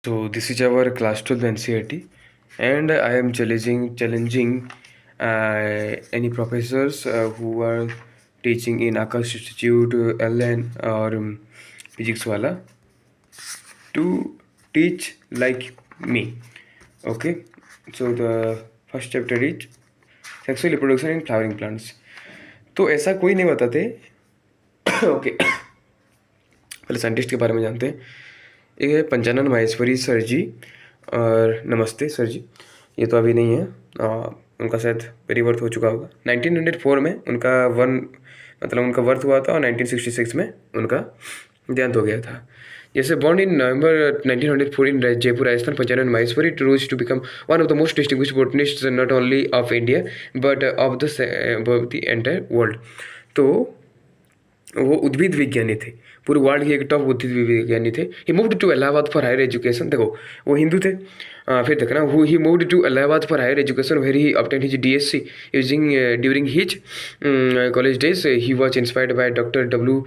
So this is our class 12 NCERT, and I am challenging any professors who are teaching in Akash Institute, LN or Physics wala to teach like me. Okay, so the first chapter is sexual reproduction in flowering plants. तो ऐसा कोई नहीं बताते. Okay, पहले scientist के बारे में जानते हैं. ये है पंचानन माहेश्वरी सर जी. और नमस्ते सर जी. ये तो अभी नहीं है, उनका शायद पेरीवर्थ हो चुका होगा. 1904 में उनका वर्थ हुआ था और 1966 में उनका देहांत हो गया था. जैसे born in November 1904 in Jaipur Rajasthan, Panchanan Maheshwari rose to become one of the most distinguished botanist not only of India but of the entire world. तो वो उद्भिद विज्ञानी थे, पूरे वर्ल्ड के एक टॉप उद्भिद विज्ञानी थे. He moved to Allahabad for higher education. देखो वो हिंदू थे. फिर देखना, he moved to Allahabad for higher education where he obtained his DSc using during his college days. He was inspired by doctor W.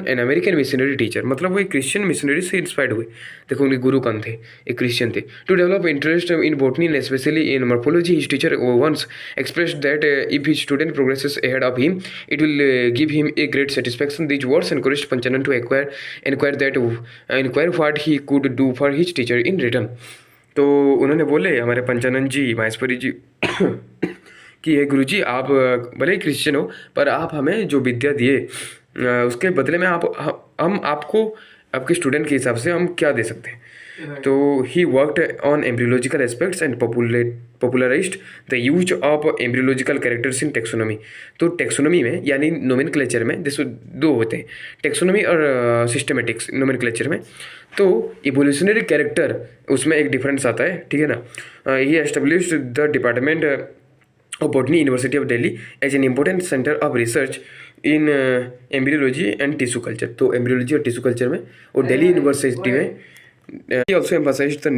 An American missionary teacher. मतलब वो एक Christian missionary से inspired हुए. देखो उनके गुरु कौन थे? एक क्रिश्चियन थे. To develop interest in botany and especially in morphology, his teacher once expressed that if his student progresses ahead of him it will give him a great satisfaction. These words encouraged Panchanan to inquire what he could do for his teacher in return. तो उन्होंने बोले हमारे पंचानन जी माहेश्वरी जी कि हे गुरु जी, आप भले ही Christian हो पर आप हमें जो विद्या दिए उसके बदले में हम आपको आपके स्टूडेंट के हिसाब से हम क्या दे सकते हैं. तो he worked on embryological aspects and popularised the use of embryological characters in taxonomy. तो टेक्सोनॉमी में यानी नोमेनक्लेचर में जैसे दो होते हैं, टेक्सोनॉमी और सिस्टमेटिक्स. नोमेनक्लेचर में तो इवोल्यूशनरी कैरेक्टर उसमें एक डिफरेंस आता है, ठीक है ना. He established the department of botany university of Delhi as an important centre of research in embryology and tissue culture. तो एम्ब्रियोलॉजी और टिश्यू कल्चर में और दिल्ली यूनिवर्सिटी में he also emphasized the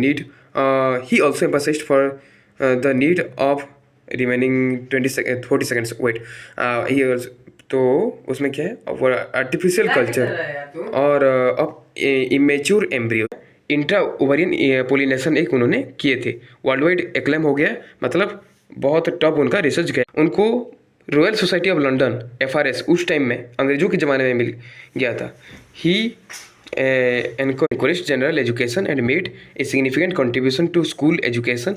need of remaining 40 seconds. Wait, तो उसमें क्या है, artificial culture और अब immature embryo intra ovarian pollination एक उन्होंने किए थे. वर्ल्ड वाइड एक्लेम हो गया, मतलब बहुत टॉप उनका रिसर्च गया. उनको royal society of London FRS उस टाइम में अंग्रेजों के ज़माने में मिल गया था. ही encouraged general education and made a significant contribution to school education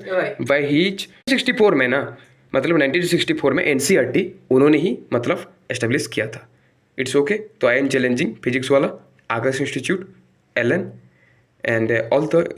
by his 64 में ना, मतलब 1964 में NCERT उन्होंने ही मतलब एस्टेब्लिश किया था. It's okay. तो आई एम चैलेंजिंग फिजिक्स वाला, Aakash institute, LN and all the